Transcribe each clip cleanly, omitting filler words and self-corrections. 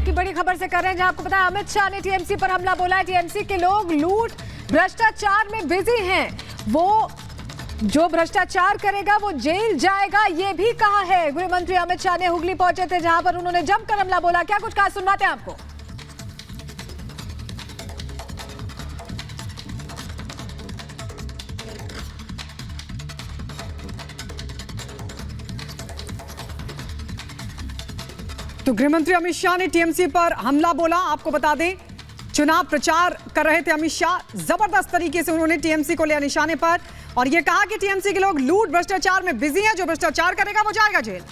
की बड़ी खबर से कर रहे हैं, जहां आपको पता है अमित शाह ने टीएमसी पर हमला बोला है। टीएमसी के लोग लूट भ्रष्टाचार में बिजी हैं। वो जो भ्रष्टाचार करेगा वो जेल जाएगा, ये भी कहा है। गृह मंत्री अमित शाह ने हुगली पहुंचे थे, जहां पर उन्होंने जमकर हमला बोला। क्या कुछ कहा, सुनवाते हैं आपको। तो गृहमंत्री अमित शाह ने टीएमसी पर हमला बोला। आपको बता दें, चुनाव प्रचार कर रहे थे अमित शाह, जबरदस्त तरीके से उन्होंने टीएमसी को लिया निशाने पर और यह कहा कि टीएमसी के लोग लूट भ्रष्टाचार में बिजी हैं, जो भ्रष्टाचार करेगा वो जाएगा जेल।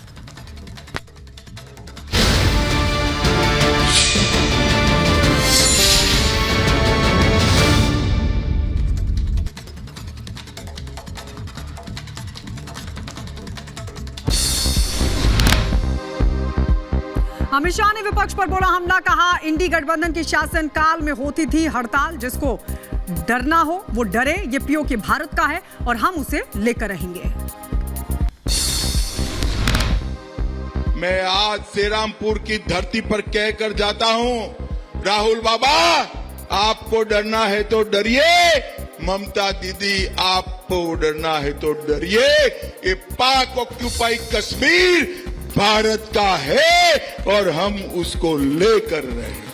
अमित शाह ने विपक्ष पर बोला हमला, कहा इंडी गठबंधन के शासन काल में होती थी हड़ताल, जिसको डरना हो वो डरे, ये पीओके भारत का है और हम उसे लेकर रहेंगे। मैं आज श्रीरामपुर की धरती पर कहकर जाता हूं, राहुल बाबा आपको डरना है तो डरिए, ममता दीदी आपको डरना है तो डरिए। ये पाक ऑक्यूपाई कश्मीर भारत का है और हम उसको लेकर रहेंगे।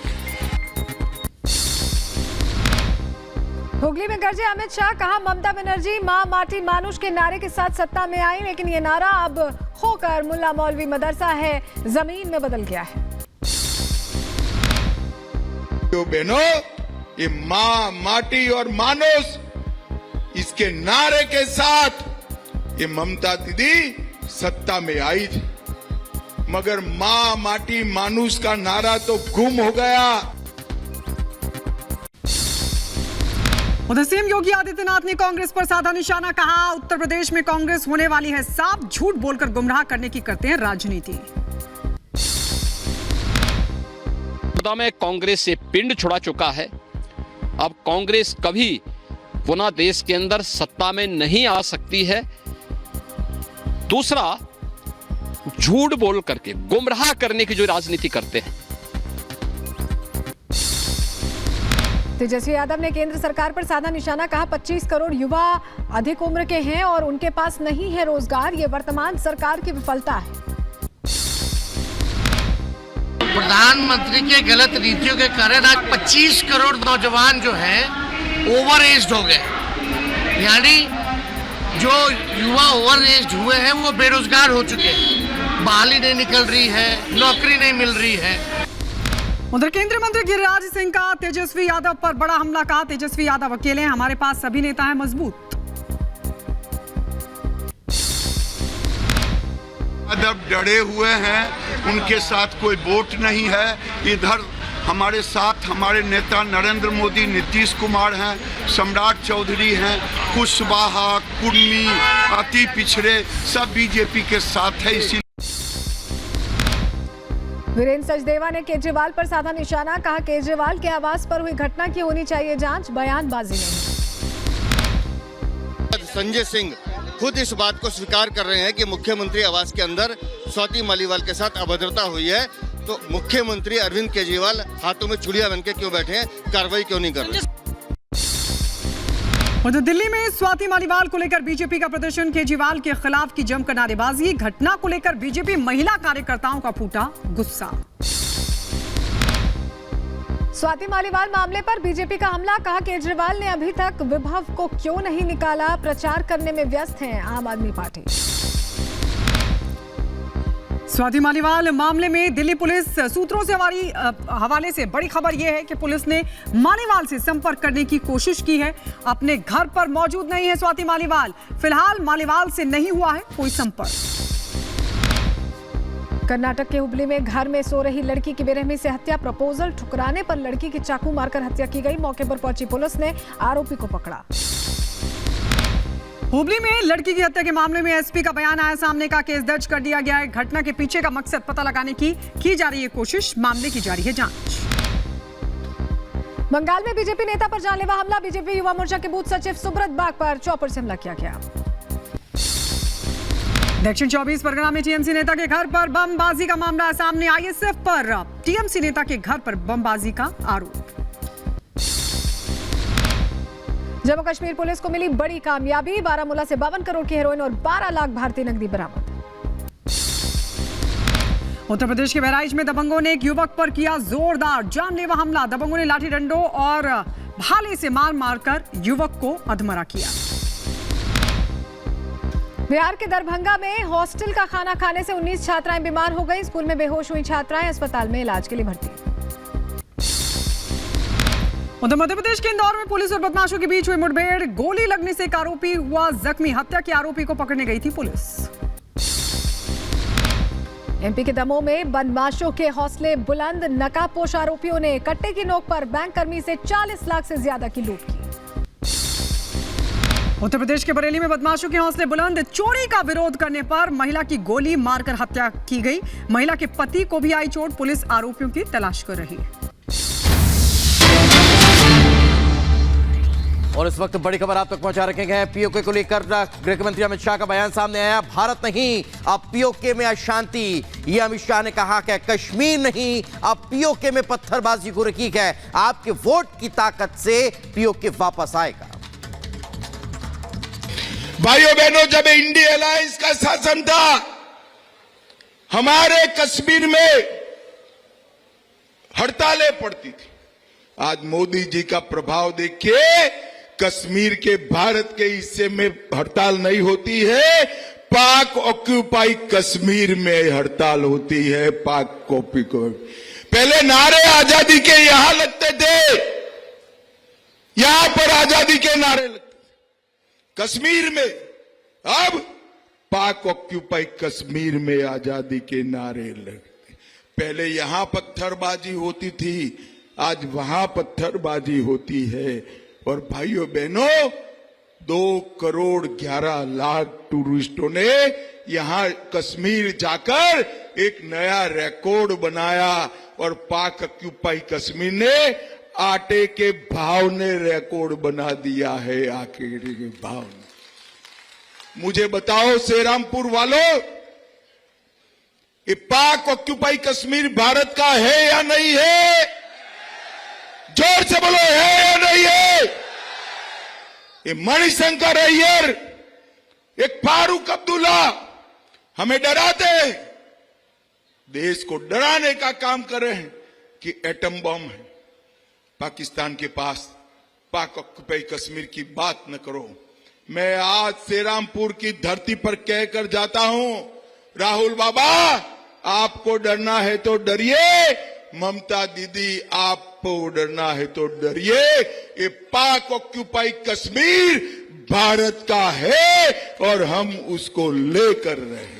हुगली में गरजे अमित शाह, कहा ममता बनर्जी मां माटी मानुष के नारे के साथ सत्ता में आई, लेकिन ये नारा अब होकर मुल्ला मौलवी मदरसा है जमीन में बदल गया है। तो बहनों, ये मां माटी और मानुष इसके नारे के साथ ये ममता दीदी सत्ता में आई थी, मगर मां माटी मानुष का नारा तो गुम हो गया। उधर सीएम योगी आदित्यनाथ ने कांग्रेस पर साधा निशाना, कहा उत्तर प्रदेश में कांग्रेस होने वाली है साफ झूठ बोलकर गुमराह करने की करते हैं राजनीति। में कांग्रेस से पिंड छुड़ा चुका है। अब कांग्रेस कभी पुनः देश के अंदर सत्ता में नहीं आ सकती है। दूसरा, झूठ बोल करके गुमराह करने की जो राजनीति करते हैं। तेजस्वी यादव ने केंद्र सरकार पर साधा निशाना, कहा 25 करोड़ युवा अधिक उम्र के हैं और उनके पास नहीं है रोजगार, ये वर्तमान सरकार की विफलता है। प्रधानमंत्री के गलत नीतियों के कारण आज 25 करोड़ नौजवान जो हैं ओवर एज्ड हो गए, यानी जो युवा ओवर एज्ड हुए हैं वो बेरोजगार हो चुके हैं, बहाली नहीं निकल रही है, नौकरी नहीं मिल रही है। उधर केंद्रीय मंत्री गिरिराज सिंह का तेजस्वी यादव पर बड़ा हमला, कहा तेजस्वी यादव अकेले हैं, हमारे पास सभी नेता हैं मजबूत। यादव डरे हुए हैं, उनके साथ कोई वोट नहीं है। इधर हमारे साथ हमारे नेता नरेंद्र मोदी, नीतीश कुमार हैं, सम्राट चौधरी हैं, कुशवाहा, कुर्मी, अति पिछड़े सब बीजेपी के साथ है। इसी वीरेंद्र सचदेवा ने केजरीवाल पर साधा निशाना, कहा केजरीवाल के आवास पर हुई घटना की होनी चाहिए जांच, बयानबाजी नहीं। संजय सिंह खुद इस बात को स्वीकार कर रहे हैं कि मुख्यमंत्री आवास के अंदर स्वाति मालीवाल के साथ अभद्रता हुई है, तो मुख्यमंत्री अरविंद केजरीवाल हाथों में चूड़ियां बन के क्यों बैठे हैं, कार्रवाई क्यों नहीं कर रहे? उधर दिल्ली में स्वाति मालीवाल को लेकर बीजेपी का प्रदर्शन, केजरीवाल के खिलाफ की जमकर नारेबाजी। घटना को लेकर बीजेपी महिला कार्यकर्ताओं का फूटा गुस्सा। स्वाति मालीवाल मामले पर बीजेपी का हमला, कहा केजरीवाल ने अभी तक विभव को क्यों नहीं निकाला, प्रचार करने में व्यस्त है आम आदमी पार्टी। स्वाति मालीवाल मामले में दिल्ली पुलिस सूत्रों से हवाले से बड़ी खबर यह है कि पुलिस ने मालीवाल से संपर्क करने की कोशिश की है। अपने घर पर मौजूद नहीं है स्वाति मालीवाल, फिलहाल मालीवाल से नहीं हुआ है कोई संपर्क। कर्नाटक के हुबली में घर में सो रही लड़की की बेरहमी से हत्या, प्रपोजल ठुकराने पर लड़की की चाकू मारकर हत्या की गई। मौके पर पहुंची पुलिस ने आरोपी को पकड़ा। हुबली में लड़की की हत्या के मामले में एसपी का बयान आया सामने, का केस दर्ज कर दिया गया है। घटना के पीछे का मकसद पता लगाने की जा रही है कोशिश, मामले की जारी है जांच। बंगाल में बीजेपी नेता पर जानलेवा हमला, बीजेपी युवा मोर्चा के बूथ सचिव सुब्रत बाग पर चॉपर से हमला किया गया। दक्षिण 24 परगना में टीएमसी नेता के घर पर बमबाजी का मामला सामने। आईएसएफ पर टीएमसी नेता के घर पर बमबाजी का आरोप। जम्मू कश्मीर पुलिस को मिली बड़ी कामयाबी, बारामूला से 52 करोड़ की हेरोइन और 12 लाख भारतीय नकदी बरामद। उत्तर प्रदेश के बहराइच में दबंगों ने एक युवक पर किया जोरदार जानलेवा हमला। दबंगों ने लाठी डंडों और भाले से मार मारकर युवक को अधमरा किया। बिहार के दरभंगा में हॉस्टल का खाना खाने से 19 छात्राएं बीमार हो गई। स्कूल में बेहोश हुई छात्राएं अस्पताल में इलाज के लिए भर्ती। उधर मध्य प्रदेश के इंदौर में पुलिस और बदमाशों के बीच हुई मुठभेड़। गोली लगने से एक आरोपी हुआ जख्मी। हत्या के आरोपी को पकड़ने गई थी पुलिस। एमपी के दमोह में बदमाशों के हौसले बुलंद। नकाबपोश आरोपियों ने कट्टे की नोक पर बैंक कर्मी से 40 लाख से ज्यादा की लूट की। उत्तर प्रदेश के बरेली में बदमाशों के हौसले बुलंद। चोरी का विरोध करने पर महिला की गोली मारकर हत्या की गई। महिला के पति को भी आई चोट। पुलिस आरोपियों की तलाश कर रही है। और इस वक्त बड़ी खबर आप तक पहुंचा रखेंगे। पीओके को लेकर गृह मंत्री अमित शाह का बयान सामने आया। भारत नहीं, अब पीओके में अशांति। ये अमित शाह ने कहा कि कश्मीर नहीं, अब पीओके में पत्थरबाजी हो रही है। आपके वोट की ताकत से पीओके वापस आएगा। भाइयों बहनों, जब इंडिया अलायंस का शासन था, हमारे कश्मीर में हड़तालें पड़ती थी। आज मोदी जी का प्रभाव देखिए, कश्मीर के भारत के हिस्से में हड़ताल नहीं होती है, पाक ऑक्यूपाई कश्मीर में हड़ताल होती है। पाक कॉपी को पहले नारे आजादी के यहां लगते थे, यहां पर आजादी के नारे लगते थे कश्मीर में। अब पाक ऑक्यूपाई कश्मीर में आजादी के नारे लगते। पहले यहां पत्थरबाजी होती थी, आज वहां पत्थरबाजी होती है। और भाइयों बहनों, 2 करोड़ 11 लाख टूरिस्टों ने यहां कश्मीर जाकर एक नया रिकॉर्ड बनाया। और पाक ऑक्यूपाई कश्मीर ने आटे के भाव ने रिकॉर्ड बना दिया है। आटे के भाव ने। मुझे बताओ श्रीरामपुर वालों, ये पाक ऑक्यूपाई कश्मीर भारत का है या नहीं है? जोर से बोलो, है या नहीं है? ये मणिशंकर अय्यर, एक फारूक अब्दुल्ला हमें डराते हैं, देश को डराने का काम कर रहे हैं कि एटम बम है पाकिस्तान के पास। पाक ऑक्यूपाई कश्मीर की बात न करो। मैं आज श्रीरामपुर की धरती पर कहकर जाता हूं, राहुल बाबा, आपको डरना है तो डरिए। ममता दीदी, आपको डरना है तो डरिए। ये पाक ऑक्यूपाई कश्मीर भारत का है और हम उसको लेकर रहे हैं।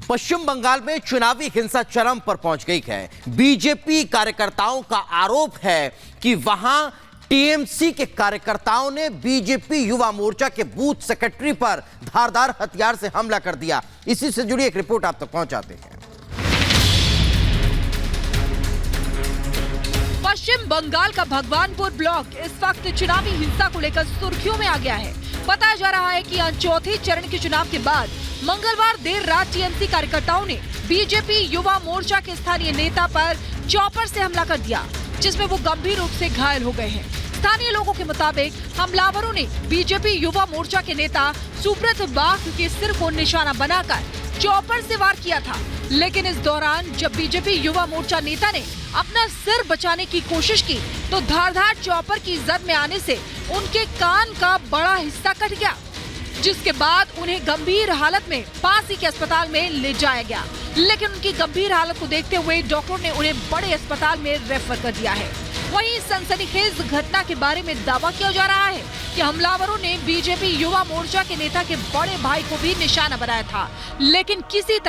पश्चिम बंगाल में चुनावी हिंसा चरम पर पहुंच गई है। बीजेपी कार्यकर्ताओं का आरोप है कि वहां टीएमसी के कार्यकर्ताओं ने बीजेपी युवा मोर्चा के बूथ सेक्रेटरी पर धारदार हथियार से हमला कर दिया। इसी से जुड़ी एक रिपोर्ट आप तक पहुंचाते हैं। पश्चिम बंगाल का भगवानपुर ब्लॉक इस वक्त चुनावी हिंसा को लेकर सुर्खियों में आ गया है। बताया जा रहा है कि चौथे चरण के चुनाव के बाद मंगलवार देर रात टीएमसी कार्यकर्ताओं ने बीजेपी युवा मोर्चा के स्थानीय नेता पर चॉपर से हमला कर दिया, जिसमें वो गंभीर रूप से घायल हो गए हैं। स्थानीय लोगों के मुताबिक हमलावरों ने बीजेपी युवा मोर्चा के नेता सुब्रत बाग के सिर को निशाना बनाकर चॉपर से वार किया था। लेकिन इस दौरान जब बीजेपी युवा मोर्चा नेता ने अपना सिर बचाने की कोशिश की तो धारदार चॉपर की जद में आने से उनके कान का बड़ा हिस्सा कट गया, जिसके बाद उन्हें गंभीर हालत में पास ही के अस्पताल में ले जाया गया। लेकिन उनकी गंभीर हालत को देखते हुए डॉक्टरों ने उन्हें बड़े अस्पताल में रेफर कर दिया है। वहीं सनसनीखेज घटना के बारे में दावा किया जा रहा है कि हमलावरों ने बीजेपी युवा मोर्चा के नेता के बड़े भाई को भी निशाना बनाया था, लेकिन किसी तरह